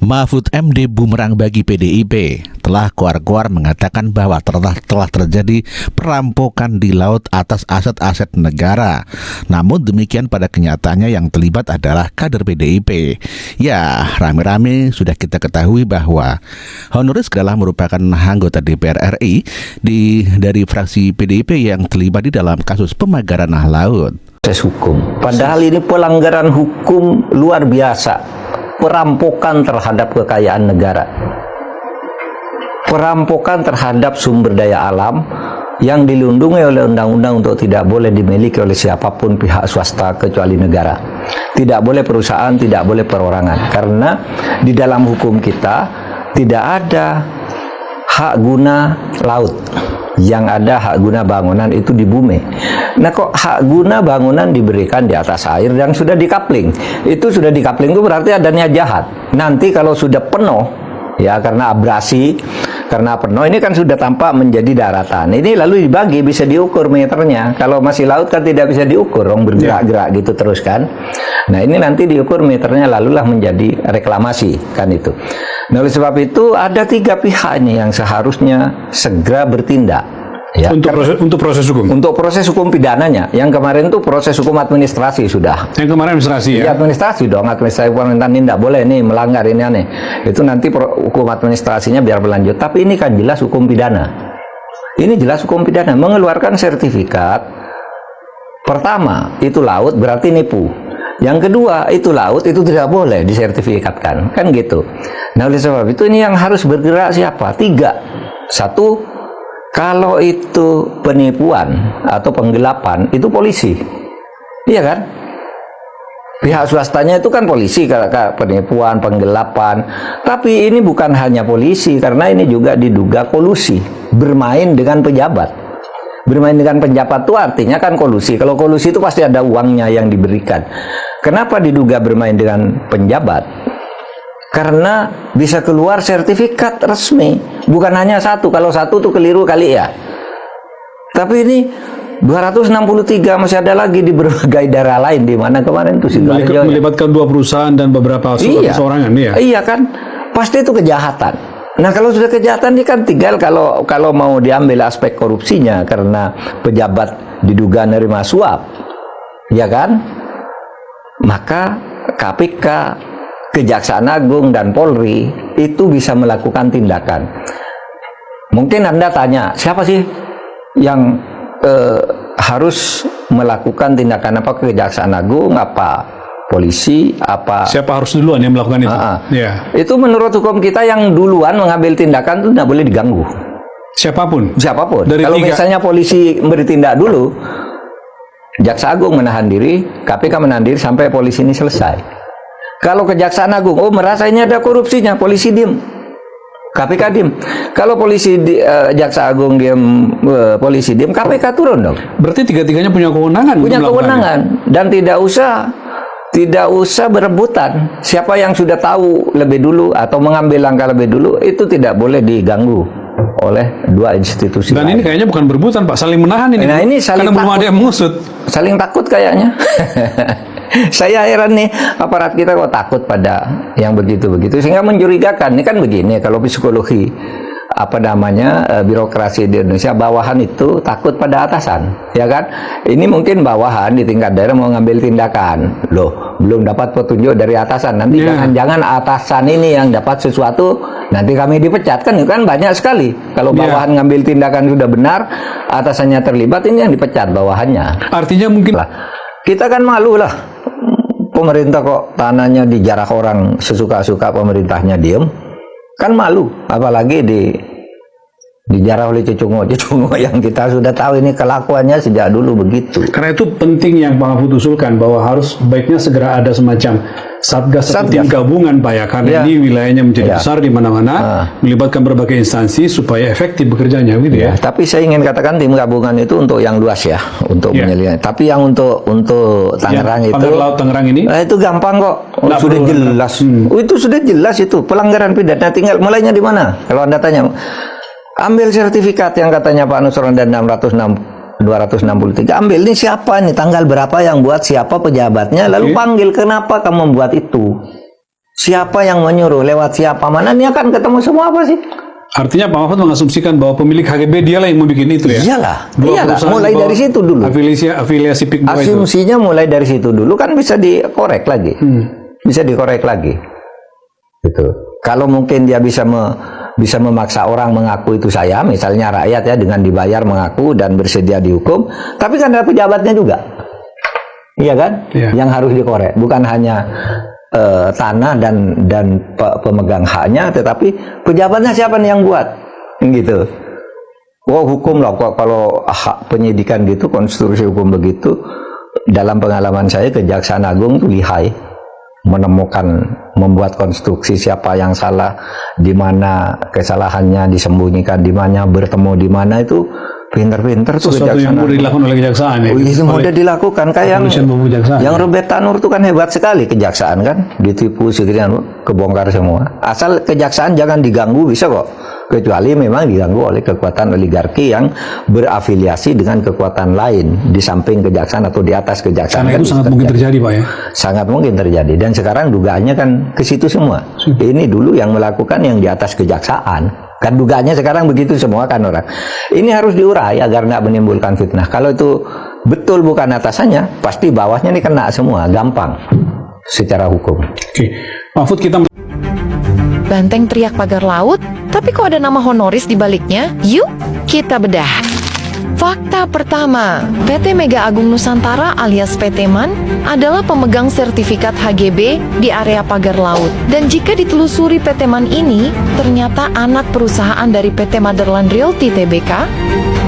Mahfud MD bumerang bagi PDIP. Telah keluar mengatakan bahwa telah terjadi perampokan di laut atas aset-aset negara. Namun demikian pada kenyataannya yang terlibat adalah kader PDIP. Ya, rame-rame sudah kita ketahui bahwa Honoris adalah merupakan anggota DPR RI dari fraksi PDIP yang terlibat di dalam kasus pemagaran laut. Proses hukum. Padahal ini pelanggaran hukum luar biasa. Perampokan terhadap kekayaan negara, perampokan terhadap sumber daya alam yang dilindungi oleh undang-undang untuk tidak boleh dimiliki oleh siapapun pihak swasta kecuali negara. Tidak boleh perusahaan, tidak boleh perorangan. Karena di dalam hukum kita tidak ada hak guna laut. Yang ada hak guna bangunan itu di bumi. Nah, kok hak guna bangunan diberikan di atas air yang sudah dikapling? Itu sudah dikapling itu berarti adanya jahat. Nanti kalau sudah penuh, ya karena abrasi, karena penuh ini kan sudah tampak menjadi daratan. Ini lalu dibagi, bisa diukur meternya. Kalau masih laut kan tidak bisa diukur, orang bergerak-gerak gitu terus kan. Nah, ini nanti diukur meternya lalulah menjadi reklamasi kan itu. Nah, oleh sebab itu ada 3 pihak ini yang seharusnya segera bertindak. Ya, untuk proses hukum. Untuk proses hukum pidananya. Yang kemarin itu proses hukum administrasi sudah. Yang kemarin administrasi ya? Ya, administrasi dong. Administrasi pemerintahan ini tidak boleh nih melanggar ini aneh. Itu nanti hukum administrasinya biar berlanjut. Tapi ini kan jelas hukum pidana. Ini jelas hukum pidana. Mengeluarkan sertifikat. Pertama, itu laut berarti nipu. Yang kedua, itu laut itu tidak boleh disertifikatkan. Kan gitu. Nah, oleh sebab itu ini yang harus bergerak siapa? 3. 1, kalau itu penipuan atau penggelapan, itu polisi. Iya kan? Pihak swastanya itu kan polisi, penipuan, penggelapan. Tapi ini bukan hanya polisi, karena ini juga diduga kolusi. Bermain dengan pejabat. Bermain dengan pejabat itu artinya kan kolusi. Kalau kolusi itu pasti ada uangnya yang diberikan. Kenapa diduga bermain dengan penjabat? Karena bisa keluar sertifikat resmi. Bukan hanya 1. Kalau 1 itu keliru kali ya. Tapi ini 263 masih ada lagi di berbagai daerah lain. Di mana kemarin itu melibatkan 2 perusahaan dan beberapa perorangan ya. Iya kan. Pasti itu kejahatan. Nah, kalau sudah kejahatan ini kan tinggal kalau mau diambil aspek korupsinya karena pejabat diduga nerima suap. Ya kan? Maka KPK, Kejaksaan Agung dan Polri itu bisa melakukan tindakan. Mungkin Anda tanya, siapa sih yang harus melakukan tindakan apa? Kejaksaan Agung, apa polisi, apa? Siapa harus duluan yang melakukan itu? Yeah. Itu menurut hukum kita yang duluan mengambil tindakan itu tidak boleh diganggu. Siapapun? Siapapun. Kalau misalnya polisi bertindak dulu, Jaksa Agung menahan diri, KPK menahan diri sampai polisi ini selesai. Kalau Kejaksaan Agung, merasa ini ada korupsinya, polisi diem, KPK diem. Kalau polisi Jaksa Agung diem, polisi diem, KPK turun dong. Berarti tiga-tiganya punya kewenangan. Punya kewenangan dan tidak usah berebutan. Siapa yang sudah tahu lebih dulu atau mengambil langkah lebih dulu itu tidak boleh diganggu oleh 2 institusi. Dan lain. Ini kayaknya bukan berebutan, Pak, saling menahan ini. Nah, ini saling karena belum ada yang mengusut. Saling takut kayaknya. Saya heran nih, aparat kita kok takut pada yang begitu-begitu sehingga mencurigakan. Ini kan begini, kalau psikologi birokrasi di Indonesia, bawahan itu takut pada atasan, ya kan? Ini mungkin bawahan di tingkat daerah mau ngambil tindakan, loh belum dapat petunjuk dari atasan, nanti jangan-jangan atasan ini yang dapat sesuatu, nanti kami dipecat, kan banyak sekali. Kalau bawahan ngambil tindakan sudah benar, atasannya terlibat, ini yang dipecat bawahannya. Artinya mungkin kita kan malu lah, pemerintah kok tanahnya dijarah orang sesuka-suka, pemerintahnya diem. Kan malu, apalagi dijarah oleh cecungo yang kita sudah tahu ini kelakuannya sejak dulu begitu. Karena itu penting yang Pak Mahfud usulkan bahwa harus baiknya segera ada semacam satgas tim gabungan, Pak, ya, karena ini wilayahnya menjadi besar di mana-mana, melibatkan berbagai instansi supaya efektif bekerjanya, gitu ya. Tapi saya ingin katakan tim gabungan itu untuk yang luas ya, untuk menyelidiki. Tapi yang untuk Tangerang itu, Pagar Laut Tangerang ini, itu gampang kok, sudah jelas. Itu sudah jelas itu pelanggaran pidana, tinggal mulainya di mana? Kalau Anda tanya, ambil sertifikat yang katanya Pak Nusron dan 263, ambil ini siapa nih, tanggal berapa yang buat, siapa pejabatnya, lalu panggil, kenapa kamu membuat itu, Siapa yang menyuruh, lewat siapa, mana, ini akan ketemu semua apa sih? Artinya Pak Mahfud mengasumsikan bahwa pemilik HGB dialah yang membuat itu ya? Iyalah, Dua iyalah. perusahaan Mulai di bawah dari situ dulu. Afiliasi PIK itu. Asumsinya mulai dari situ dulu kan bisa dikorek lagi. Bisa dikorek lagi. Gitu. Kalau mungkin dia bisa memaksa orang mengaku itu saya, misalnya rakyat ya, dengan dibayar mengaku dan bersedia dihukum, tapi kan ada pejabatnya juga. Iya kan? Iya. Yang harus dikorek, bukan hanya tanah dan pemegang haknya, tetapi pejabatnya siapa nih yang buat, gitu. Hukum loh, kalau hak penyidikan gitu, konstruksi hukum begitu, dalam pengalaman saya Kejaksaan Agung tuh lihai menemukan, membuat konstruksi siapa yang salah, di mana kesalahannya disembunyikan, di mana bertemu, di mana, itu pinter-pinter tuh sesuatu yang mudah dilakukan oleh kejaksaan ya. Itu mudah dilakukan, kayak yang Robert Tanur itu kan hebat sekali, kejaksaan kan ditipu sekian, kebongkar semua. Asal kejaksaan jangan diganggu bisa kok, kecuali memang diganggu oleh kekuatan oligarki yang berafiliasi dengan kekuatan lain di samping kejaksaan atau di atas kejaksaan. Karena itu sangat mungkin terjadi Pak ya. Sangat mungkin terjadi, dan sekarang dugaannya kan ke situ semua. Ini dulu yang melakukan yang di atas kejaksaan. Kan dugaannya sekarang begitu semua kan orang. Ini harus diurai agar nggak menimbulkan fitnah. Kalau itu betul bukan atasannya, pasti bawahnya ini kena semua, gampang secara hukum. Oke, Mahfud, kita Banteng teriak pagar laut, tapi kok ada nama honoris di baliknya? Yuk, kita bedah. Fakta pertama, PT Mega Agung Nusantara alias PT MAN adalah pemegang sertifikat HGB di area pagar laut. Dan jika ditelusuri PT MAN ini, ternyata anak perusahaan dari PT Motherland Realty Tbk.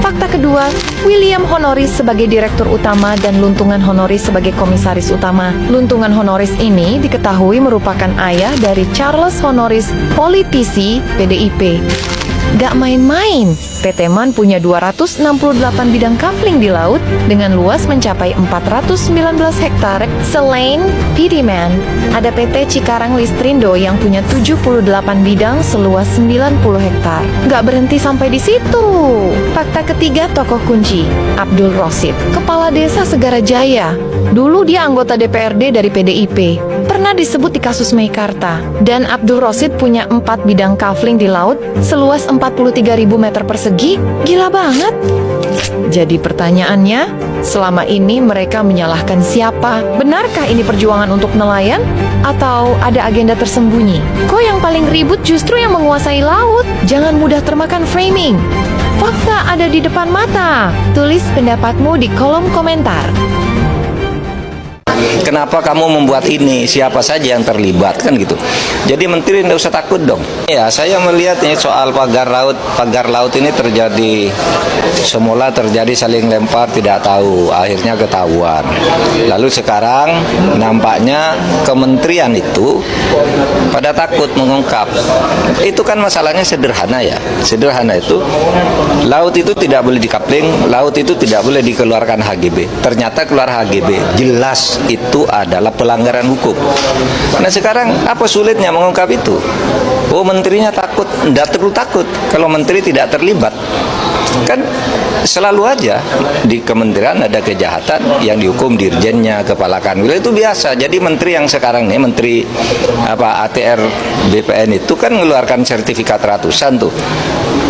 Fakta kedua, William Honoris sebagai direktur utama dan Luntungan Honoris sebagai komisaris utama. Luntungan Honoris ini diketahui merupakan ayah dari Charles Honoris, politisi PDIP. Gak main-main, PT MAN punya 268 bidang kafling di laut dengan luas mencapai 419 hektar. Selain PD MAN, ada PT Cikarang Listrindo yang punya 78 bidang seluas 90 hektar. Gak berhenti sampai di situ. Fakta ketiga, tokoh kunci, Abdul Rosid, Kepala Desa Segara Jaya. Dulu dia anggota DPRD dari PDIP. Pernah disebut di kasus Meikarta. Dan Abdul Rosid punya 4 bidang kafling di laut seluas 43.000 meter persegi. Gila banget. Jadi pertanyaannya, selama ini mereka menyalahkan siapa? Benarkah ini perjuangan untuk nelayan? Atau ada agenda tersembunyi? Kok yang paling ribut justru yang menguasai laut? Jangan mudah termakan framing. Fakta ada di depan mata. Tulis pendapatmu di kolom komentar. Kenapa kamu membuat ini? Siapa saja yang terlibat kan gitu. Jadi menteri tidak usah takut dong. Ya, saya melihat ini soal pagar laut ini terjadi, semula terjadi saling lempar tidak tahu, akhirnya ketahuan. Lalu sekarang nampaknya kementerian itu pada takut mengungkap. Itu kan masalahnya sederhana ya. Sederhana itu, laut itu tidak boleh dikapling, laut itu tidak boleh dikeluarkan HGB. Ternyata keluar HGB, jelas itu adalah pelanggaran hukum. Nah sekarang apa sulitnya mengungkap itu? Oh menterinya takut, tidak perlu takut kalau menteri tidak terlibat. Kan selalu aja di kementerian ada kejahatan yang dihukum dirjennya, kepala kanwil, itu biasa. Jadi menteri yang sekarang nih, menteri ATR BPN itu kan mengeluarkan sertifikat ratusan tuh.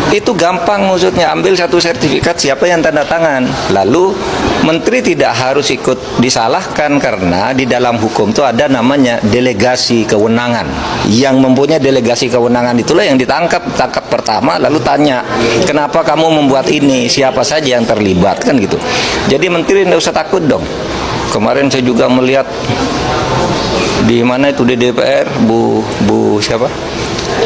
Itu gampang maksudnya, ambil satu sertifikat siapa yang tanda tangan. Lalu menteri tidak harus ikut disalahkan karena di dalam hukum itu ada namanya delegasi kewenangan. Yang mempunyai delegasi kewenangan itulah yang tangkap pertama, lalu tanya, kenapa kamu membuat ini? Siapa saja yang terlibat kan gitu. Jadi menteri tidak usah takut dong. Kemarin saya juga melihat di mana itu di DPR Bu siapa?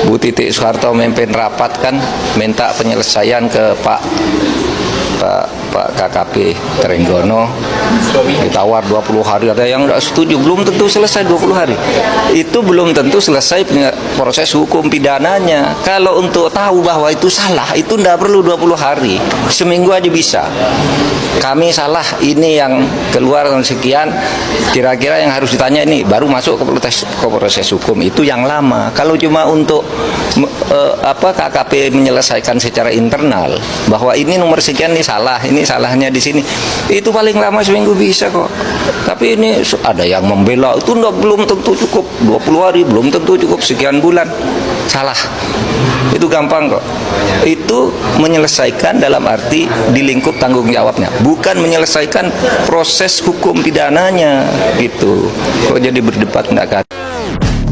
Bu Titik Soeharto memimpin rapat kan, minta penyelesaian ke Pak KKP Trenggono, ditawar 20 hari, ada yang tidak setuju, belum tentu selesai 20 hari. Itu belum tentu selesai proses hukum pidananya. Kalau untuk tahu bahwa itu salah, itu tidak perlu 20 hari, seminggu aja bisa. Kami salah, ini yang keluar sekian, kira-kira yang harus ditanya ini, baru masuk ke proses hukum, itu yang lama. Kalau cuma untuk KKP menyelesaikan secara internal, bahwa ini nomor sekian ini salah, ini ini, salahnya di sini. Itu paling lama seminggu bisa kok. Tapi ini ada yang membela, itu belum tentu cukup 20 hari, belum tentu cukup sekian bulan. Salah. Itu gampang kok. Itu menyelesaikan dalam arti di lingkup tanggung jawabnya, bukan menyelesaikan proses hukum pidananya gitu. Kok jadi berdebat enggak kan?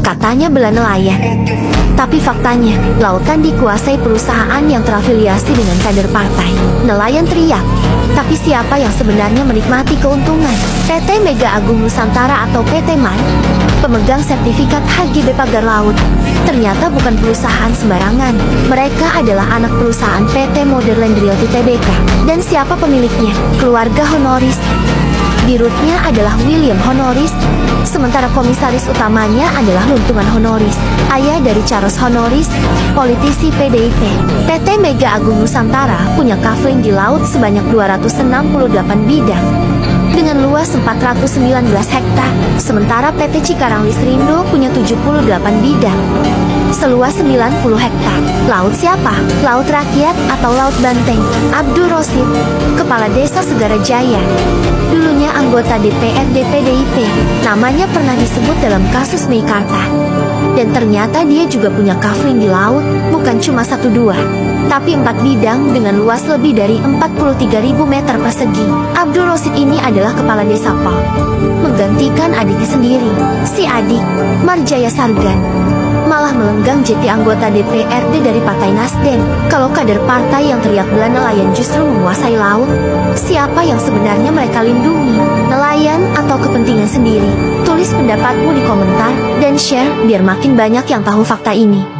Katanya bela nelayan. Tapi faktanya, lautan dikuasai perusahaan yang terafiliasi dengan kader partai. Nelayan teriak, tapi siapa yang sebenarnya menikmati keuntungan? PT Mega Agung Nusantara atau PT MAN, pemegang sertifikat HGB Pagar Laut, ternyata bukan perusahaan sembarangan. Mereka adalah anak perusahaan PT Modern Realty Tbk. Dan siapa pemiliknya? Keluarga Honoris. Dirutnya adalah William Honoris, sementara komisaris utamanya adalah Luntungan Honoris, ayah dari Charles Honoris, politisi PDIP. PT Mega Agung Nusantara punya kafling di laut sebanyak 268 bidang dengan luas 419 hektar, sementara PT Cikarang Lisrindo punya 78 bidang seluas 90 hektar. Laut siapa? Laut rakyat atau Laut Banteng? Abdul Rosid, Kepala Desa Segara Jaya, dulunya anggota DPRD PDIP, namanya pernah disebut dalam kasus Meikarta. Dan ternyata dia juga punya kafling di laut, bukan cuma 1-2, tapi 4 bidang dengan luas lebih dari 43.000 meter persegi. Abdul Rosid ini adalah kepala desa Pol, menggantikan adiknya sendiri, si adik, Marjaya Sargan. Malah melenggang jadi anggota DPRD dari Partai Nasdem. Kalau kader partai yang teriak bela nelayan justru menguasai laut, siapa yang sebenarnya mereka lindungi? Nelayan atau kepentingan sendiri? Tulis pendapatmu di komentar dan share biar makin banyak yang tahu fakta ini.